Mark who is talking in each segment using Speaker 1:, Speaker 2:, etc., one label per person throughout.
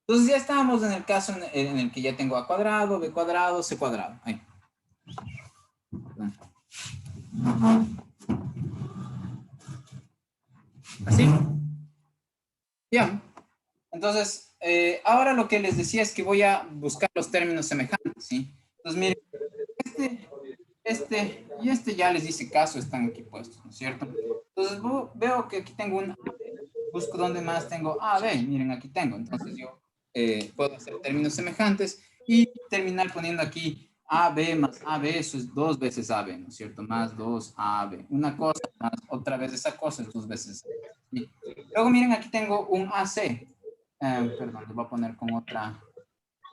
Speaker 1: Entonces ya estábamos en el caso en el que ya tengo a cuadrado, b cuadrado, c cuadrado. Ahí. Así. Ya. Entonces, ahora lo que les decía es que voy a buscar los términos semejantes, ¿sí? Entonces, miren, y este ya les hice caso, están aquí puestos, ¿no es cierto? Entonces, veo que aquí tengo un, busco dónde más tengo A, B, miren, aquí tengo. Entonces, yo puedo hacer términos semejantes y terminar poniendo aquí AB más AB, eso es 2 veces AB, ¿no es cierto? Más 2AB. Una cosa más otra vez esa cosa es 2 veces AB. ¿Sí? Luego, miren, aquí tengo un AC. Perdón, lo voy a poner con otra,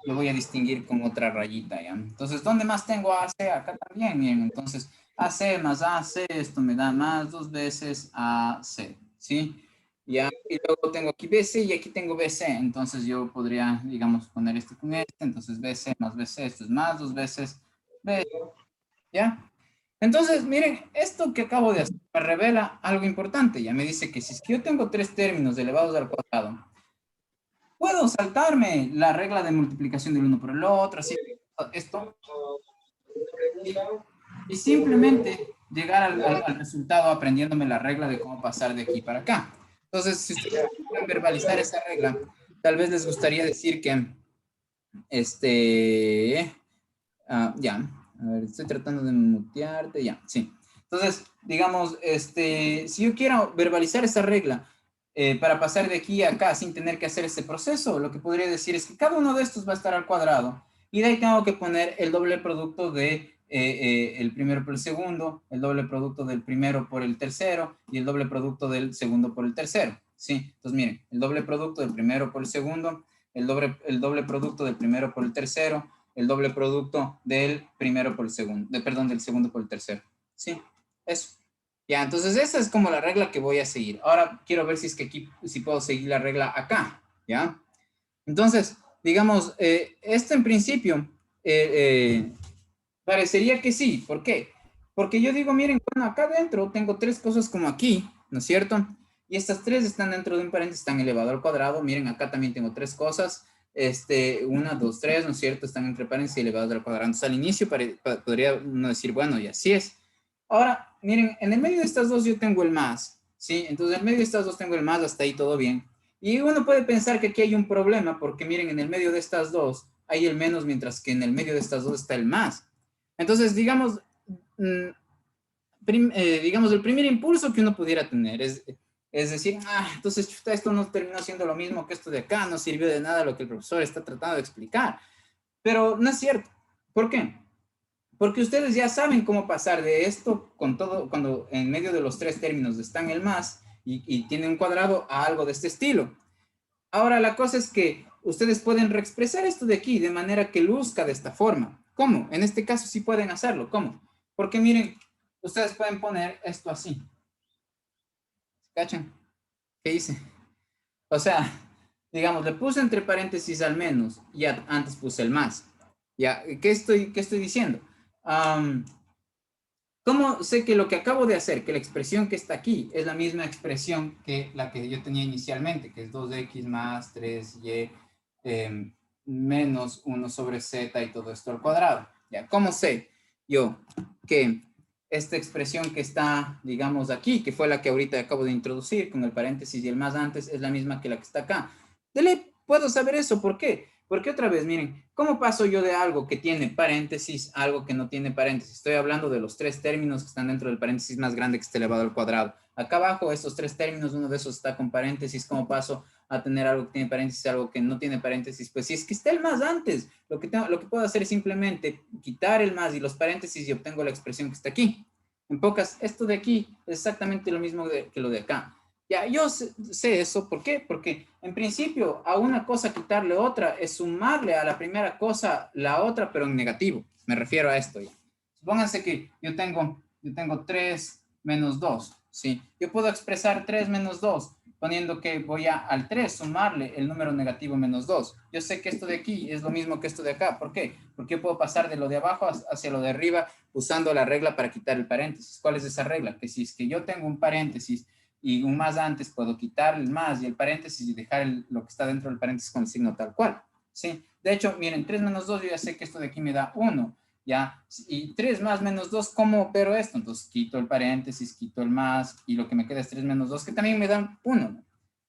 Speaker 1: lo voy a distinguir con otra rayita, ¿ya? Entonces, ¿dónde más tengo AC? Acá también, miren. Entonces, AC más AC, esto me da más 2 veces AC, ¿sí? Ya, y luego tengo aquí BC y aquí tengo BC. Entonces, yo podría, digamos, poner este con este. Entonces, BC más BC, esto es más 2 veces BC, ¿ya? Entonces, miren, esto que acabo de hacer me revela algo importante. Ya me dice que si es que yo tengo 3 términos elevados al cuadrado, puedo saltarme la regla de multiplicación del uno por el otro, así, esto, y, y simplemente llegar al resultado aprendiéndome la regla de cómo pasar de aquí para acá. Entonces, si ustedes pueden verbalizar esa regla, tal vez les gustaría decir que, ya, a ver, estoy tratando de mutearte, ya, sí. Entonces, digamos, si yo quiero verbalizar esa regla para pasar de aquí a acá sin tener que hacer este proceso, lo que podría decir es que cada uno de estos va a estar al cuadrado y de ahí tengo que poner el doble producto de el primero por el segundo, el doble producto del primero por el tercero y el doble producto del segundo por el tercero, ¿sí? Entonces, miren, el doble producto del primero por el segundo, el doble producto del primero por el tercero, el doble producto del primero por el segundo, perdón, del segundo por el tercero. Sí, eso. Ya, entonces esa es como la regla que voy a seguir. Ahora quiero ver si es que aquí, si puedo seguir la regla acá, ¿ya? Entonces, digamos, esto en principio parecería que sí. ¿Por qué? Porque yo digo, miren, bueno, acá adentro tengo 3 cosas como aquí, ¿no es cierto? Y estas 3 están dentro de un paréntesis, están elevado al cuadrado. Miren, acá también tengo 3 cosas. 1, 2, 3, ¿no es cierto? Están entre paréntesis y elevados al cuadrado. Entonces, al inicio podría uno decir, bueno, y así es. Ahora, miren, en el medio de estas dos yo tengo el más, ¿sí? Entonces, en el medio de estas dos tengo el más, hasta ahí todo bien. Y uno puede pensar que aquí hay un problema, porque miren, en el medio de estas dos hay el menos, mientras que en el medio de estas dos está el más. Entonces, digamos, digamos, el primer impulso que uno pudiera tener es decir, entonces chuta, esto no terminó siendo lo mismo que esto de acá, no sirvió de nada lo que el profesor está tratando de explicar. Pero no es cierto. ¿Por qué? Porque ustedes ya saben cómo pasar de esto con todo, cuando en medio de los 3 términos están el más y tiene un cuadrado a algo de este estilo. Ahora, la cosa es que ustedes pueden reexpresar esto de aquí de manera que luzca de esta forma. ¿Cómo? En este caso sí pueden hacerlo. ¿Cómo? Porque miren, ustedes pueden poner esto así. ¿Cachan? ¿Qué hice? O sea, digamos, le puse entre paréntesis al menos y antes puse el más. Ya, qué estoy diciendo? ¿Cómo sé que lo que acabo de hacer, que la expresión que está aquí es la misma expresión que la que yo tenía inicialmente, que es 2x más 3y menos 1 sobre z y todo esto al cuadrado? ¿Ya? ¿Cómo sé yo que esta expresión que está, digamos, aquí, que fue la que ahorita acabo de introducir con el paréntesis y el más antes, es la misma que la que está acá? De ley, puedo saber eso. ¿Por qué? Porque otra vez, miren, ¿cómo paso yo de algo que tiene paréntesis a algo que no tiene paréntesis? Estoy hablando de los 3 términos que están dentro del paréntesis más grande que está elevado al cuadrado. Acá abajo, estos 3 términos, uno de esos está con paréntesis. ¿Cómo paso a tener algo que tiene paréntesis, algo que no tiene paréntesis? Pues si es que está el más antes, lo que puedo hacer es simplemente quitar el más y los paréntesis y obtengo la expresión que está aquí. En pocas, esto de aquí es exactamente lo mismo que lo de acá. Ya, yo sé eso, ¿por qué? Porque en principio a una cosa quitarle otra es sumarle a la primera cosa la otra, pero en negativo. Me refiero a esto ya. Supónganse que yo tengo 3 menos 2, ¿sí? Yo puedo expresar 3 menos 2 poniendo que voy al 3 sumarle el número negativo menos 2. Yo sé que esto de aquí es lo mismo que esto de acá. ¿Por qué? Porque yo puedo pasar de lo de abajo hacia lo de arriba usando la regla para quitar el paréntesis. ¿Cuál es esa regla? Que si es que yo tengo un paréntesis y un más antes puedo quitar el más y el paréntesis y dejar lo que está dentro del paréntesis con el signo tal cual, ¿sí? De hecho, miren, 3 menos 2, yo ya sé que esto de aquí me da 1, ¿ya? Y 3 más menos 2, ¿cómo opero esto? Entonces, quito el paréntesis, quito el más, y lo que me queda es 3 menos 2, que también me da 1, ¿no?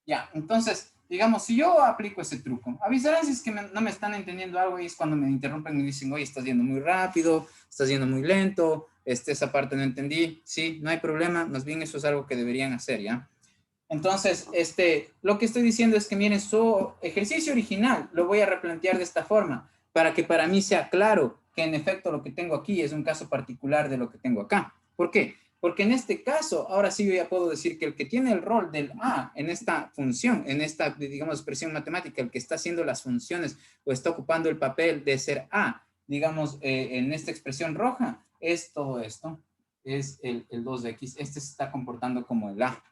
Speaker 1: Ya, entonces, digamos, si yo aplico ese truco, avisarán si es que no me están entendiendo algo y es cuando me interrumpen y me dicen, oye, estás yendo muy rápido, estás yendo muy lento, esa parte no entendí. Sí, no hay problema, más bien eso es algo que deberían hacer, ¿ya? Entonces, lo que estoy diciendo es que, miren, su ejercicio original lo voy a replantear de esta forma, para que para mí sea claro que en efecto lo que tengo aquí es un caso particular de lo que tengo acá. ¿Por qué? Porque en este caso, ahora sí yo ya puedo decir que el que tiene el rol del A en esta función, en esta, digamos, expresión matemática, el que está haciendo las funciones o está ocupando el papel de ser A, digamos, en esta expresión roja, es todo esto, es el 2x, se está comportando como el A.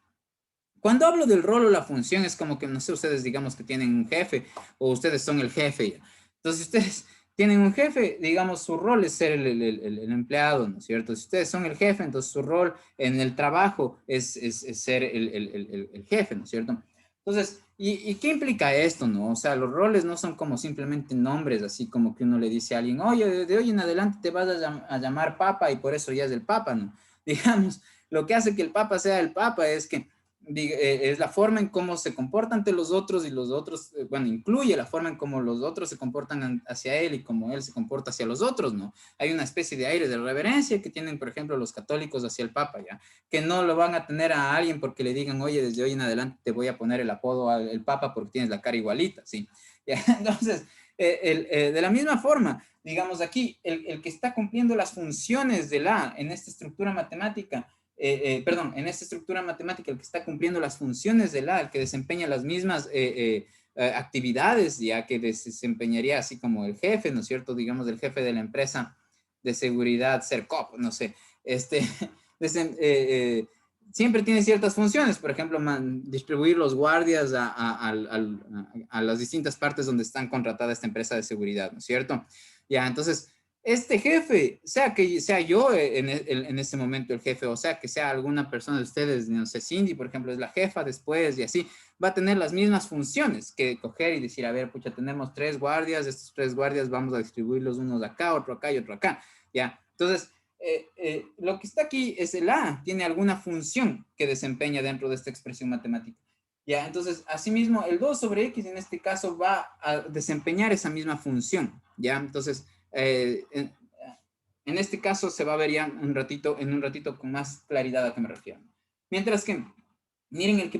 Speaker 1: Cuando hablo del rol o la función, es como que, no sé, ustedes digamos que tienen un jefe o ustedes son el jefe. Entonces, ustedes tienen un jefe, digamos, su rol es ser el empleado, ¿no es cierto? Si ustedes son el jefe, entonces su rol en el trabajo es ser el jefe, ¿no es cierto? Entonces, ¿y qué implica esto, no? O sea, los roles no son como simplemente nombres, así como que uno le dice a alguien, oye, de hoy en adelante te vas a llamar papa y por eso ya es el papa, ¿no? Digamos, lo que hace que el papa sea el papa es que es la forma en cómo se comporta ante los otros y los otros, bueno, incluye la forma en cómo los otros se comportan hacia él y cómo él se comporta hacia los otros, ¿no? Hay una especie de aire de reverencia que tienen, por ejemplo, los católicos hacia el Papa, ¿ya? Que no lo van a tener a alguien porque le digan, oye, desde hoy en adelante te voy a poner el apodo al Papa porque tienes la cara igualita, ¿sí? ¿Ya? Entonces, de la misma forma, digamos aquí, el que está cumpliendo las funciones del A en esta estructura matemática, perdón, en esta estructura matemática, el que está cumpliendo las funciones del A, el que desempeña las mismas actividades, ya que desempeñaría así como el jefe, ¿no es cierto? Digamos, el jefe de la empresa de seguridad, CERCOP, no sé, siempre tiene ciertas funciones, por ejemplo, distribuir los guardias a las distintas partes donde están contratada esta empresa de seguridad, ¿no es cierto? Ya, entonces, este jefe, sea que sea yo en este momento el jefe, o sea que sea alguna persona de ustedes, no sé, Cindy, por ejemplo, es la jefa después y así, va a tener las mismas funciones que coger y decir, a ver, pucha, tenemos 3 guardias, estos 3 guardias vamos a distribuirlos unos acá, otro acá y otro acá, ¿ya? Entonces, lo que está aquí es el A, tiene alguna función que desempeña dentro de esta expresión matemática. Ya, entonces, asimismo, el 2 sobre X en este caso va a desempeñar esa misma función, ¿ya? Entonces, en este caso se va a ver ya en un ratito con más claridad a qué me refiero. Mientras que, miren,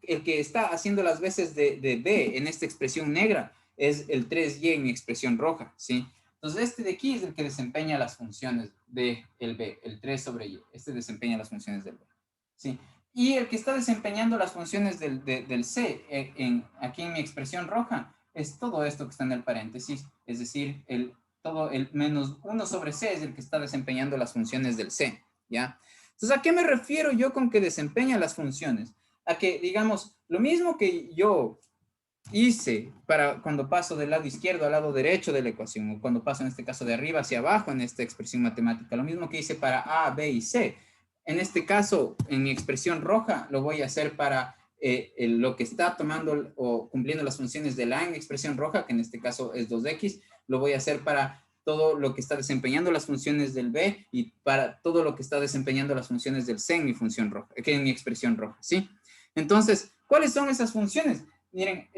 Speaker 1: el que está haciendo las veces de B en esta expresión negra es el 3Y en expresión roja, ¿sí? Entonces, este de aquí es el que desempeña las funciones del B, el 3 sobre Y. Este desempeña las funciones del B, ¿sí? Y el que está desempeñando las funciones del C aquí en mi expresión roja es todo esto que está en el paréntesis, es decir, todo el menos 1 sobre C es el que está desempeñando las funciones del C, ¿ya? Entonces, ¿a qué me refiero yo con que desempeña las funciones? A que, digamos, lo mismo que yo hice para cuando paso del lado izquierdo al lado derecho de la ecuación, o cuando paso en este caso de arriba hacia abajo en esta expresión matemática, lo mismo que hice para A, B y C. En este caso, en mi expresión roja, lo voy a hacer para lo que está tomando o cumpliendo las funciones de la en expresión roja, que en este caso es 2x, lo voy a hacer para todo lo que está desempeñando las funciones del B y para todo lo que está desempeñando las funciones del C en mi función roja, que en mi expresión roja, ¿sí? Entonces, ¿cuáles son esas funciones? Miren,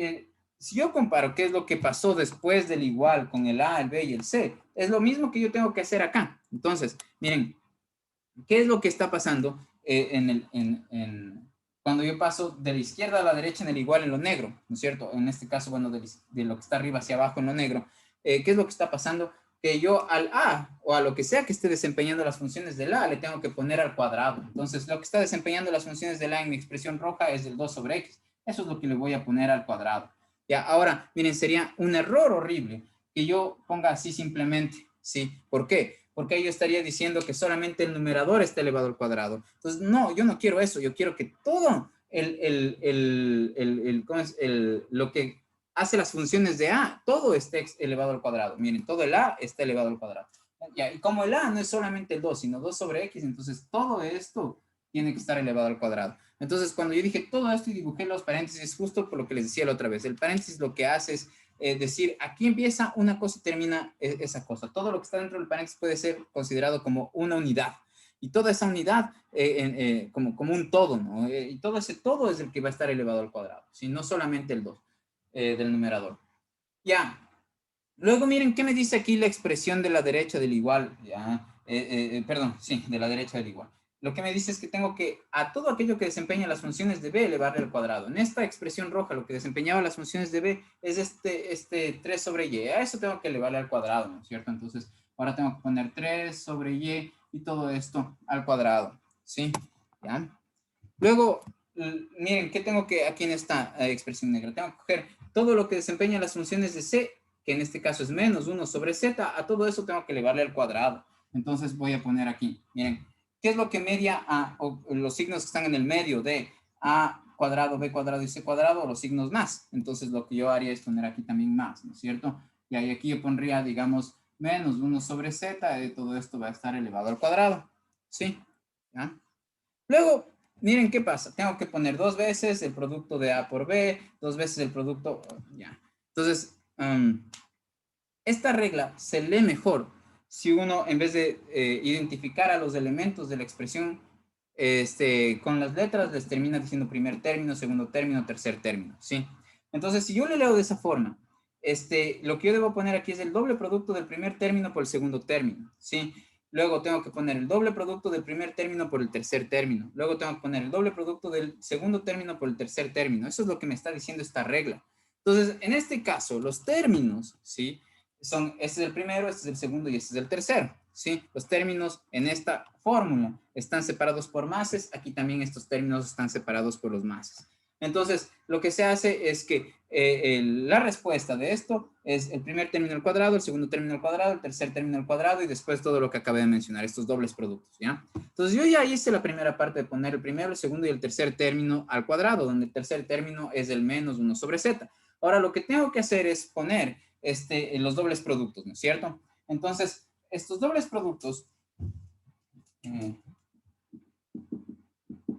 Speaker 1: si yo comparo qué es lo que pasó después del igual con el A, el B y el C, es lo mismo que yo tengo que hacer acá. Entonces, miren, ¿qué es lo que está pasando cuando yo paso de la izquierda a la derecha en el igual en lo negro, ¿no es cierto? En este caso, bueno, de lo que está arriba hacia abajo en lo negro, ¿qué es lo que está pasando? Que yo al A o a lo que sea que esté desempeñando las funciones del A le tengo que poner al cuadrado. Entonces, lo que está desempeñando las funciones del A en mi expresión roja es el 2 sobre X. Eso es lo que le voy a poner al cuadrado. Ya, ahora, miren, sería un error horrible que yo ponga así simplemente, ¿sí? ¿Por qué? Porque yo estaría diciendo que solamente el numerador está elevado al cuadrado. Entonces, no, yo no quiero eso, yo quiero que todo lo que hace las funciones de A, todo esté elevado al cuadrado. Miren, todo el A está elevado al cuadrado. Ya, y como el A no es solamente el 2, sino 2 sobre X, entonces todo esto tiene que estar elevado al cuadrado. Entonces, cuando yo dije todo esto y dibujé los paréntesis, justo por lo que les decía la otra vez, el paréntesis lo que hace es decir, aquí empieza una cosa y termina esa cosa. Todo lo que está dentro del paréntesis puede ser considerado como una unidad. Y toda esa unidad como un todo, ¿no? Y todo ese todo es el que va a estar elevado al cuadrado, ¿sí? No solamente el 2 del numerador. Ya. Luego miren qué me dice aquí la expresión de la derecha del igual. Ya. Perdón, sí, de la derecha del igual. Lo que me dice es que tengo que a todo aquello que desempeña las funciones de b elevarle al cuadrado. En esta expresión roja lo que desempeñaba las funciones de b es este 3 sobre y. A eso tengo que elevarle al cuadrado, ¿no es cierto? Entonces ahora tengo que poner 3 sobre y todo esto al cuadrado. ¿Sí? ¿Ya? Luego, miren, ¿qué tengo que aquí en esta expresión negra? Tengo que coger todo lo que desempeña las funciones de c, que en este caso es menos 1 sobre z, a todo eso tengo que elevarle al cuadrado. Entonces voy a poner aquí, miren, ¿qué es lo que media los signos que están en el medio de a cuadrado, b cuadrado y c cuadrado? Los signos más. Entonces lo que yo haría es poner aquí también más, ¿no es cierto? Y ahí aquí yo pondría, digamos, menos 1 sobre z, y todo esto va a estar elevado al cuadrado. ¿Sí? ¿Ya? Luego, miren qué pasa. Tengo que poner 2 veces el producto de A por B, 2 veces el producto, ya. Entonces, esta regla se lee mejor si uno, en vez de identificar a los elementos de la expresión con las letras, les termina diciendo primer término, segundo término, tercer término, ¿sí? Entonces, si yo le leo de esa forma, lo que yo debo poner aquí es el doble producto del primer término por el segundo término, ¿sí? Luego tengo que poner el doble producto del primer término por el tercer término. Luego tengo que poner el doble producto del segundo término por el tercer término. Eso es lo que me está diciendo esta regla. Entonces, en este caso, los términos, ¿sí? Este es el primero, este es el segundo y este es el tercero, ¿sí? Los términos en esta fórmula están separados por mases. Aquí también estos términos están separados por los mases. Entonces, lo que se hace es que la respuesta de esto es el primer término al cuadrado, el segundo término al cuadrado, el tercer término al cuadrado y después todo lo que acabé de mencionar, estos dobles productos, ¿ya? Entonces, yo ya hice la primera parte de poner el primero, el segundo y el tercer término al cuadrado, donde el tercer término es el menos 1 sobre z. Ahora, lo que tengo que hacer es poner los dobles productos, ¿no es cierto? Entonces, estos dobles productos...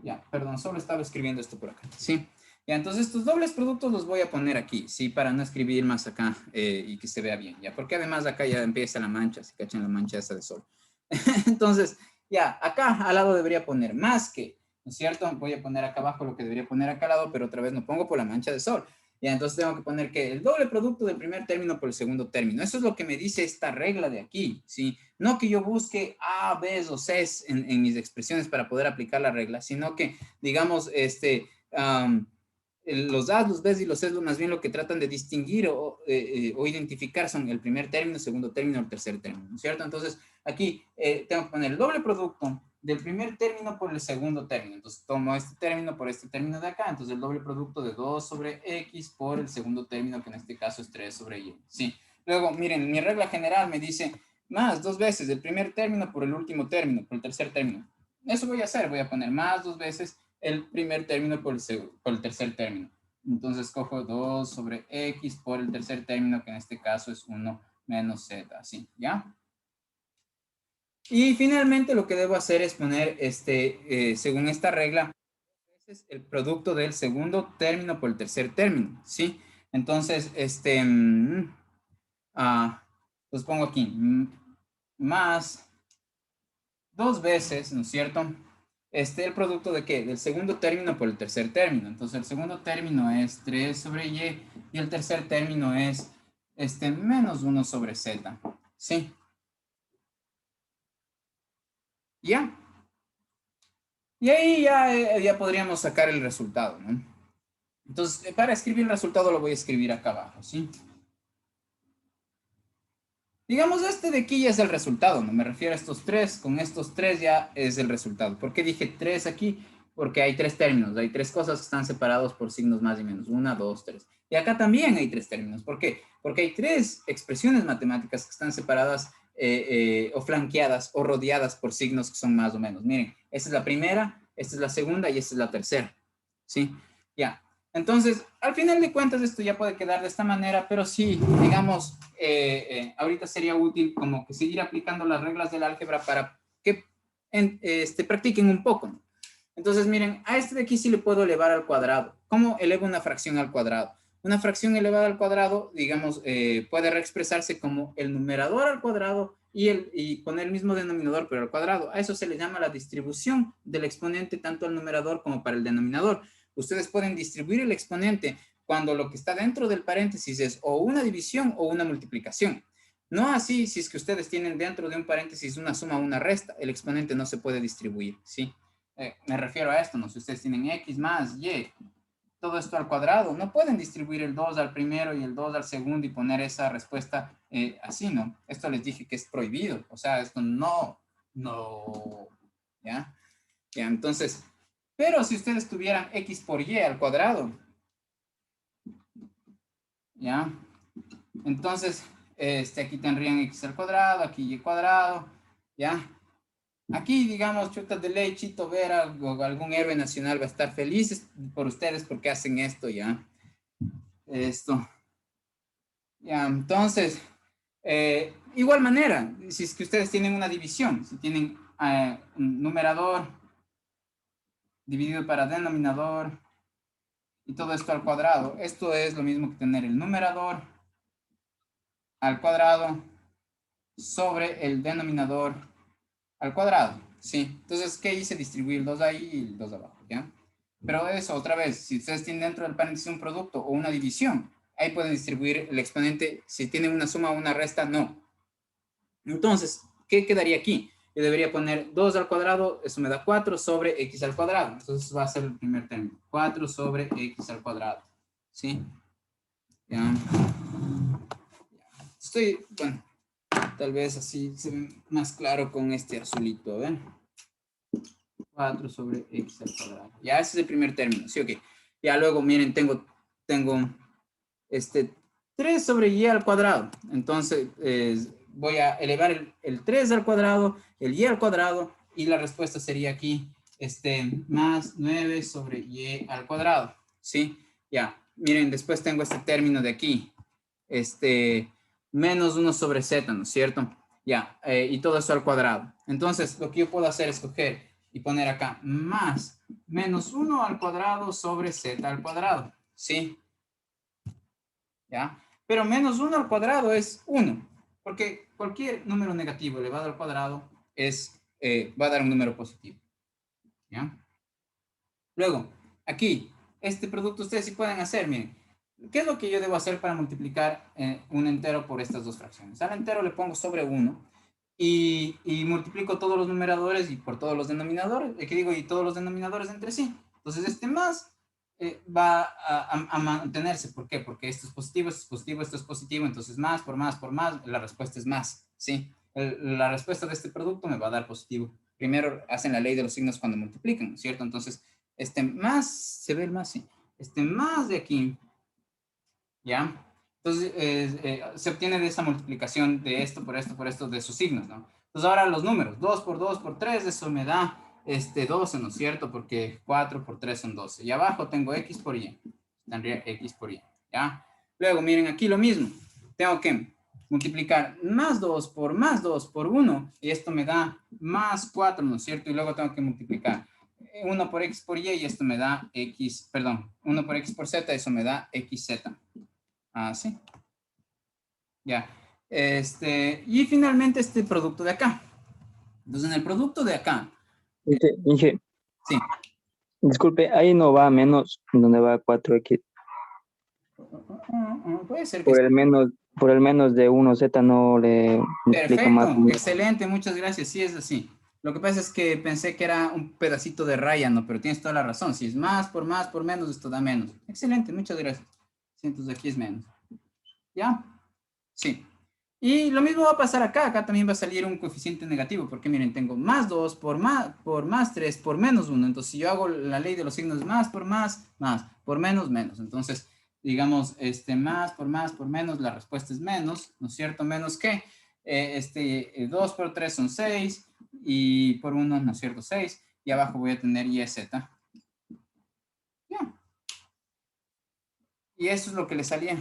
Speaker 1: ya, perdón, solo estaba escribiendo esto por acá, ¿sí? Ya, entonces estos dobles productos los voy a poner aquí, ¿sí? Para no escribir más acá y que se vea bien, ¿ya? Porque además acá ya empieza la mancha, se cachan la mancha esa de sol. Entonces, ya, acá al lado debería poner más que, ¿no es cierto? Voy a poner acá abajo lo que debería poner acá al lado, pero otra vez no pongo por la mancha de sol. Ya, entonces tengo que poner que el doble producto del primer término por el segundo término. Eso es lo que me dice esta regla de aquí, ¿sí? No que yo busque A, B o C en mis expresiones para poder aplicar la regla, sino que, digamos, los A, los B y los C más bien lo que tratan de distinguir o identificar son el primer término, el segundo término, el tercer término, ¿no es cierto? Entonces, aquí tengo que poner el doble producto del primer término por el segundo término. Entonces, tomo este término por este término de acá. Entonces, el doble producto de 2 sobre X por el segundo término, que en este caso es 3 sobre Y. Sí. Luego, miren, mi regla general me dice más 2 veces el primer término por el último término, por el tercer término. Eso voy a hacer. Voy a poner más 2 veces el primer término por el tercer término. Entonces, cojo 2 sobre X por el tercer término, que en este caso es 1 menos Z. Así, ¿ya? Y finalmente lo que debo hacer es poner, según esta regla, es el producto del segundo término por el tercer término, ¿sí? Entonces, los pongo aquí, más 2 veces, ¿no es cierto? ¿El producto de qué? Del segundo término por el tercer término. Entonces, el segundo término es 3 sobre Y y el tercer término es menos 1 sobre Z, ¿sí? ¿Ya? Y ahí ya podríamos sacar el resultado, ¿no? Entonces, para escribir el resultado lo voy a escribir acá abajo, ¿sí? Digamos, de aquí ya es el resultado, ¿no? Me refiero a estos tres, con estos tres ya es el resultado. ¿Por qué dije tres aquí? Porque hay tres términos, hay tres cosas que están separados por signos más y menos, 1, 2, 3. Y acá también hay tres términos. ¿Por qué? Porque hay tres expresiones matemáticas que están separadas o flanqueadas o rodeadas por signos que son más o menos. Miren, esta es la primera, esta es la segunda y esta es la tercera, ¿sí? Ya. Entonces, al final de cuentas, esto ya puede quedar de esta manera, pero sí, digamos, ahorita sería útil como que seguir aplicando las reglas del álgebra para que practiquen un poco, ¿no? Entonces, miren, a este de aquí sí le puedo elevar al cuadrado. ¿Cómo elevo una fracción al cuadrado? Una fracción elevada al cuadrado, digamos, puede reexpresarse como el numerador al cuadrado y con el mismo denominador, pero al cuadrado. A eso se le llama la distribución del exponente tanto al numerador como para el denominador. Ustedes pueden distribuir el exponente cuando lo que está dentro del paréntesis es o una división o una multiplicación. No así si es que ustedes tienen dentro de un paréntesis una suma o una resta, el exponente no se puede distribuir, ¿sí? Me refiero a esto, ¿no? Si ustedes tienen x más y, todo esto al cuadrado, no pueden distribuir el 2 al primero y el 2 al segundo y poner esa respuesta así, ¿no? Esto les dije que es prohibido, o sea, esto no, ¿ya? Ya, entonces, pero si ustedes tuvieran x por y al cuadrado, ¿ya? Entonces, aquí tendrían x al cuadrado, aquí y cuadrado, ¿ya? Aquí, digamos, chutas de ley, Chito Vera o algún héroe nacional va a estar feliz por ustedes porque hacen esto, ¿ya? Esto. Ya, entonces, igual manera, si es que ustedes tienen una división, si tienen un numerador dividido para denominador y todo esto al cuadrado, esto es lo mismo que tener el numerador al cuadrado sobre el denominador al cuadrado, ¿sí? Entonces, ¿qué hice? Distribuir el 2 ahí y el 2 abajo, ¿ya? Pero eso, otra vez, si ustedes tienen dentro del paréntesis un producto o una división, ahí pueden distribuir el exponente, si tienen una suma o una resta, no. Entonces, ¿qué quedaría aquí? Yo debería poner 2 al cuadrado, eso me da 4 sobre x al cuadrado. Entonces va a ser el primer término. 4 sobre x al cuadrado. ¿Sí? Ya. Estoy, bueno, tal vez así se ve más claro con este azulito. A ver. 4 sobre x al cuadrado. Ya, ese es el primer término. Sí, ok. Ya luego, miren, tengo 3 sobre y al cuadrado. Entonces, voy a elevar el 3 al cuadrado, el y al cuadrado, y la respuesta sería aquí, más 9 sobre y al cuadrado. ¿Sí? Ya, miren, después tengo este término de aquí, menos 1 sobre z, ¿no es cierto? Ya, y todo eso al cuadrado. Entonces, lo que yo puedo hacer es coger y poner acá más menos 1 al cuadrado sobre z al cuadrado. ¿Sí? ¿Ya? Pero menos 1 al cuadrado es 1, porque cualquier número negativo elevado al cuadrado va a dar un número positivo. ¿Ya? Luego, aquí, este producto ustedes sí pueden hacer, miren. ¿Qué es lo que yo debo hacer para multiplicar un entero por estas dos fracciones? Al entero le pongo sobre 1 y multiplico todos los numeradores y por todos los denominadores, ¿qué digo? Y todos los denominadores entre sí. Entonces, más va a mantenerse. ¿Por qué? Porque esto es positivo, esto es positivo, esto es positivo. Entonces, más, la respuesta es más, ¿sí? La respuesta de este producto me va a dar positivo. Primero hacen la ley de los signos cuando multiplican, ¿cierto? Entonces, más, se ve el más, sí. Más de aquí, ¿ya? Entonces, se obtiene de esa multiplicación de esto por esto por esto de sus signos, ¿no? Entonces, ahora los números, 2 por 2 por 3, eso me da 12, ¿no es cierto? Porque 4 por 3 son 12. Y abajo tengo x por y. Tendría x por y, ¿ya? Luego, miren aquí lo mismo. Tengo que multiplicar más 2 por 1, y esto me da más 4, ¿no es cierto? Y luego tengo que multiplicar 1 por x por y, y esto me da x, perdón, 1 por x por z, eso me da xz. Así. Ya. Y finalmente este producto de acá. Entonces, en el producto de acá.
Speaker 2: Inge,
Speaker 1: Sí.
Speaker 2: disculpe, ahí no va menos, donde va 4x.
Speaker 1: Puede ser que sí.
Speaker 2: Por el menos de 1z no le multiplica más.
Speaker 1: Perfecto, excelente, muchas gracias. Sí, es así. Lo que pasa es que pensé que era un pedacito de raya, ¿no? Pero tienes toda la razón. Si es más, por menos, esto da menos. Excelente, muchas gracias. Sí, entonces aquí es menos. ¿Ya? Sí. Y lo mismo va a pasar acá. Acá también va a salir un coeficiente negativo, porque miren, tengo más 2 por más 3 por menos 1. Entonces, si yo hago la ley de los signos más, por menos, menos. Entonces, digamos, más por menos, la respuesta es menos, ¿no es cierto? Menos que 2 por 3 son 6 y por 1, ¿no es cierto? 6. Y abajo voy a tener y z. Ya. Y eso es lo que le salía.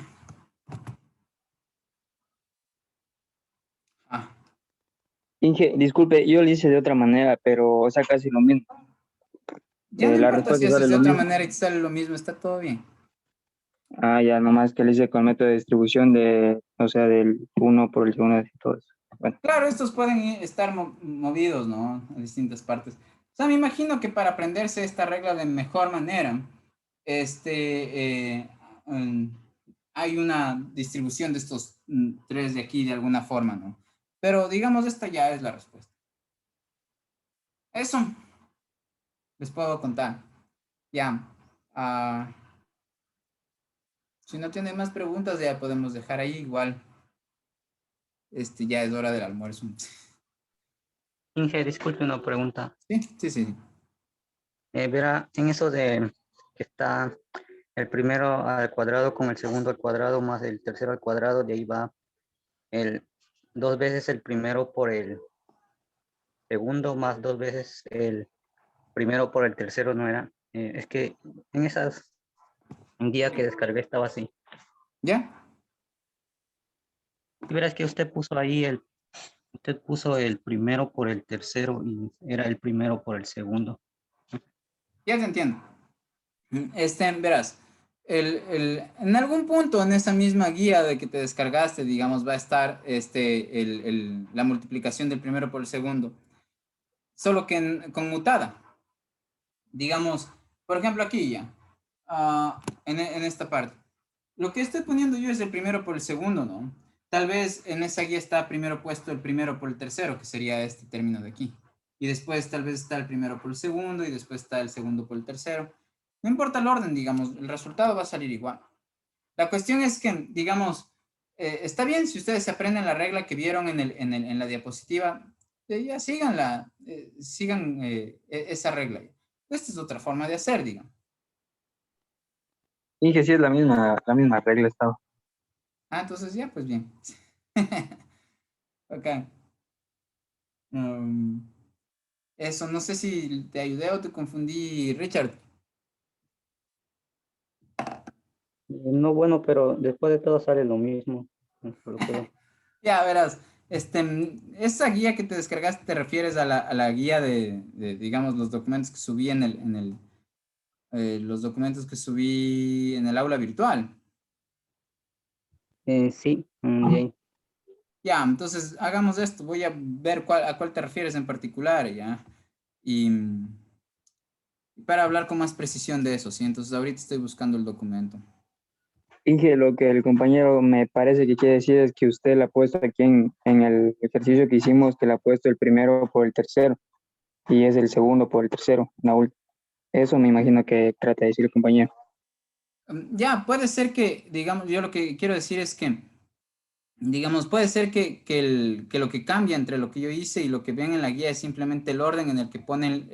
Speaker 1: Ah.
Speaker 2: Inge, disculpe, yo lo hice de otra manera, pero o sea, casi lo mismo.
Speaker 1: Ya no
Speaker 2: La
Speaker 1: importa si
Speaker 2: respuesta sale
Speaker 1: haces de
Speaker 2: lo
Speaker 1: otra
Speaker 2: mismo.
Speaker 1: manera y te sale lo mismo, está todo bien.
Speaker 2: Ah, ya, nomás que le hice con el método de distribución de, o sea, del uno por el segundo y todo eso. Bueno,
Speaker 1: Claro, estos pueden estar movidos, ¿no? A distintas partes. O sea, me imagino que para aprenderse esta regla de mejor manera, este, mm, hay una distribución de estos tres de aquí de alguna forma, ¿no? Pero digamos, esta ya es la respuesta. Eso les puedo contar. Ya. ah, si no tienen más preguntas, ya podemos dejar ahí igual. Ya es hora del almuerzo.
Speaker 3: Inge, disculpe una pregunta.
Speaker 1: Sí, sí, sí.
Speaker 3: Verá, en eso de que está el primero al cuadrado con el segundo al cuadrado más el tercero al cuadrado, de ahí va el dos veces el primero por el segundo más dos veces el primero por el tercero, ¿no era? Es que en esas un día que descargué estaba así.
Speaker 1: ¿Ya?
Speaker 3: Y verás que usted puso el primero por el tercero y era el primero por el segundo.
Speaker 1: Ya te entiendo. Verás, en algún punto en esa misma guía de que te descargaste, digamos, va a estar la multiplicación del primero por el segundo, solo que conmutada. Digamos, por ejemplo, aquí ya, en esta parte. Lo que estoy poniendo yo es el primero por el segundo, ¿no? Tal vez en esa guía está primero puesto el primero por el tercero, que sería este término de aquí. Y después tal vez está el primero por el segundo y después está el segundo por el tercero. No importa el orden, digamos, el resultado va a salir igual. La cuestión es que, digamos, está bien si ustedes se aprenden la regla que vieron en la diapositiva, ya sigan esa regla. Esta es otra forma de hacer, digamos.
Speaker 2: dije, sí es la misma regla estaba.
Speaker 1: Entonces ya, pues bien. Ok. Um, eso, no sé si te ayudé o te confundí, Richard.
Speaker 3: No, bueno, pero después de todo sale lo mismo, por lo que veo.
Speaker 1: Ya, verás, esa guía que te descargaste te refieres a la guía digamos, los documentos que subí los documentos que subí en el aula virtual.
Speaker 3: Sí, de ahí.
Speaker 1: Ya, entonces hagamos esto. Voy a ver a cuál te refieres en particular, ya. Y para hablar con más precisión de eso, ¿sí? Entonces ahorita estoy buscando el documento.
Speaker 2: Dije, lo que el compañero me parece que quiere decir es que usted la ha puesto aquí en el ejercicio que hicimos, que la ha puesto el primero por el tercero y es el segundo por el tercero. Eso me imagino que trata de decir el compañero.
Speaker 1: Ya, puede ser que, digamos, yo lo que quiero decir es que, digamos, puede ser que lo que cambia entre lo que yo hice y lo que ven en la guía es simplemente el orden en el que ponen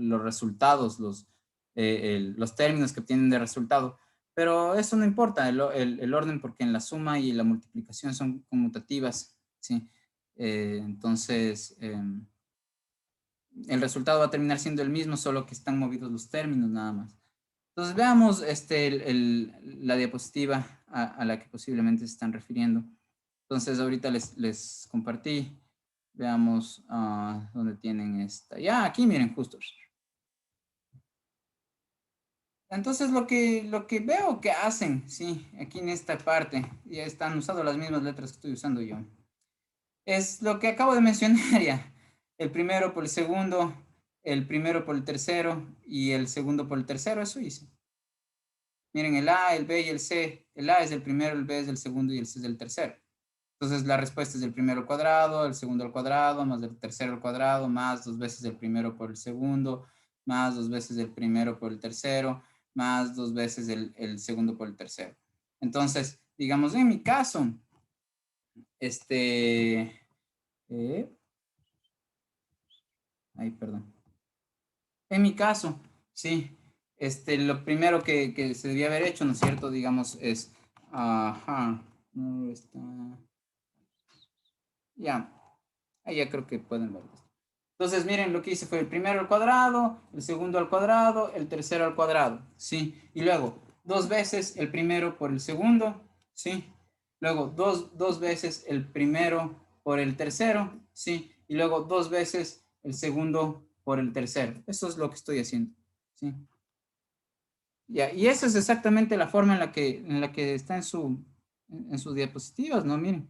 Speaker 1: los resultados, los términos que obtienen de resultado. Pero eso no importa, el orden, porque en la suma y la multiplicación son conmutativas, ¿sí? Entonces, el resultado va a terminar siendo el mismo, solo que están movidos los términos nada más. Entonces veamos la diapositiva a la que posiblemente se están refiriendo. Entonces ahorita les compartí. Veamos dónde tienen esta. Ya, aquí miren justo. Entonces lo que veo que hacen, sí, aquí en esta parte, ya están usando las mismas letras que estoy usando yo. Es lo que acabo de mencionar ya. El primero por el segundo, el primero por el tercero y el segundo por el tercero, eso hice. Miren, el A, el B y el C. El A es del primero, el B es del segundo y el C es del tercero. Entonces la respuesta es del primero al cuadrado, el segundo al cuadrado, más del tercero al cuadrado, más dos veces el primero por el segundo, más dos veces el primero por el tercero, más dos veces el segundo por el tercero. Entonces, digamos, en mi caso, eh, ay, perdón. En mi caso, sí, lo primero que se debía haber hecho, ¿no es cierto? Digamos, es, ajá, no está, ya, ahí ya creo que pueden verlo. Entonces, miren, lo que hice fue el primero al cuadrado, el segundo al cuadrado, el tercero al cuadrado, ¿sí? Y luego, dos veces el primero por el segundo, ¿sí? Luego, dos veces el primero por el tercero, ¿sí? Y luego, dos veces el segundo por el tercero. Eso es lo que estoy haciendo. ¿sí? Ya, y esa es exactamente la forma en la que está en sus diapositivas, ¿no? Miren.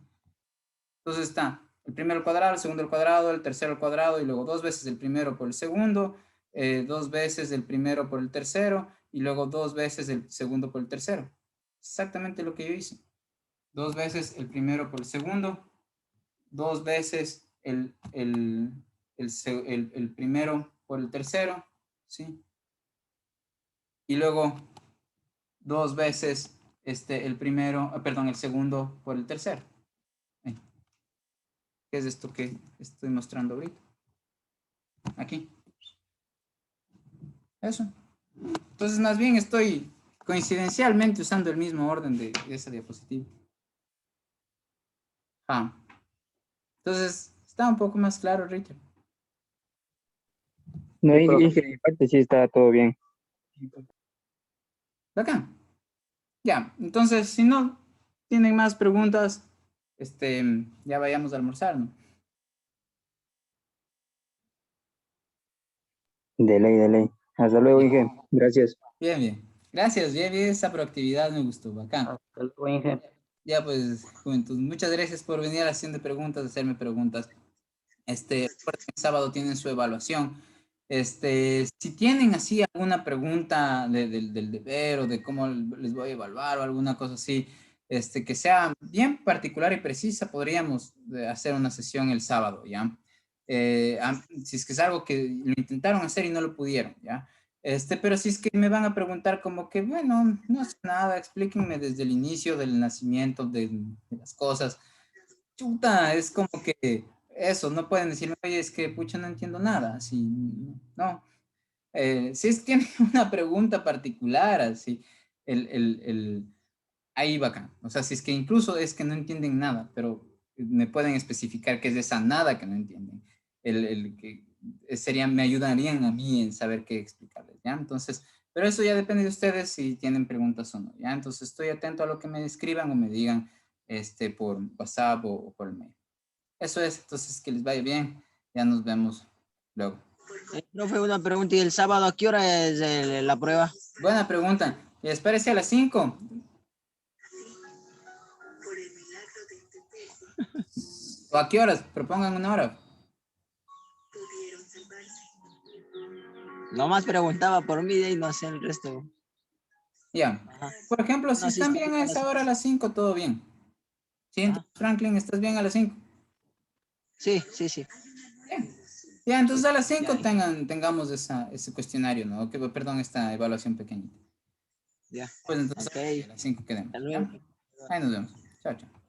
Speaker 1: Entonces está el primero al cuadrado, el segundo al cuadrado, el tercero al cuadrado, y luego 2 veces el primero por el segundo, 2 veces el primero por el tercero, y luego 2 veces el segundo por el tercero. Exactamente lo que yo hice. 2 veces el primero por el segundo, 2 veces el primero por el tercero, ¿sí? Y luego 2 veces el segundo por el tercero. ¿Qué es esto que estoy mostrando ahorita? Aquí. Eso. Entonces, más bien estoy coincidencialmente usando el mismo orden de esa diapositiva. Entonces, está un poco más claro, Richard.
Speaker 2: No,
Speaker 3: Sí,
Speaker 2: y
Speaker 3: profe.
Speaker 2: que de mi parte sí está todo bien.
Speaker 1: Bacán. Ya, entonces, si no tienen más preguntas, ya vayamos a almorzar, ¿no?
Speaker 2: De ley, de ley. Hasta luego,
Speaker 1: Bien,
Speaker 2: Inge. Gracias.
Speaker 1: bien, bien. Gracias, bien, bien, esa proactividad me gustó, bacán.
Speaker 3: Hasta luego, Inge.
Speaker 1: Ya, pues, juventud, muchas gracias por venir haciendo preguntas, hacerme preguntas. Recuerden que el sábado tienen su evaluación. Si tienen así alguna pregunta del deber o de cómo les voy a evaluar o alguna cosa así, que sea bien particular y precisa, podríamos hacer una sesión el sábado, ¿ya? Si es que es algo que lo intentaron hacer y no lo pudieron, ¿ya? Pero si es que me van a preguntar como que, bueno, no sé nada, explíquenme desde el inicio del nacimiento de las cosas. Chuta, es como que eso, no pueden decirme, oye, es que pucha, no entiendo nada, así, no. Si es que tienen una pregunta particular, así, ahí bacán. O sea, si es que incluso es que no entienden nada, pero me pueden especificar qué es esa nada que no entienden. Que me ayudarían a mí en saber qué explicarles, ¿ya? Entonces, pero eso ya depende de ustedes si tienen preguntas o no, ¿ya? Entonces, estoy atento a lo que me escriban o me digan, por WhatsApp o por el mail. Eso es, entonces que les vaya bien. Ya nos vemos luego.
Speaker 4: Profe, una pregunta. ¿Y el sábado a qué hora es la prueba?
Speaker 1: Buena pregunta. Espérese a las 5. ¿O a qué horas? Propongan una hora.
Speaker 4: Nomás preguntaba por mí y no sé el resto.
Speaker 1: Ya.
Speaker 4: Ajá.
Speaker 1: Por ejemplo, si
Speaker 4: No, sí,
Speaker 1: están
Speaker 4: está
Speaker 1: bien
Speaker 4: bien
Speaker 1: a
Speaker 4: a las
Speaker 1: esa hora a
Speaker 4: 5.
Speaker 1: las 5, todo bien. Sí,
Speaker 4: Ajá.
Speaker 1: entonces, Franklin, ¿estás bien a las 5?
Speaker 4: Sí, sí, sí.
Speaker 1: Bien. Ya, entonces a las 5
Speaker 4: Ya,
Speaker 1: tengamos ese cuestionario, ¿no? Perdón, esta evaluación pequeñita.
Speaker 4: ya.
Speaker 1: Pues entonces
Speaker 4: Ok.
Speaker 1: a las 5 quedemos.
Speaker 4: Hasta
Speaker 1: ¿Ya?
Speaker 4: luego.
Speaker 1: Ahí nos vemos. Chao, chao.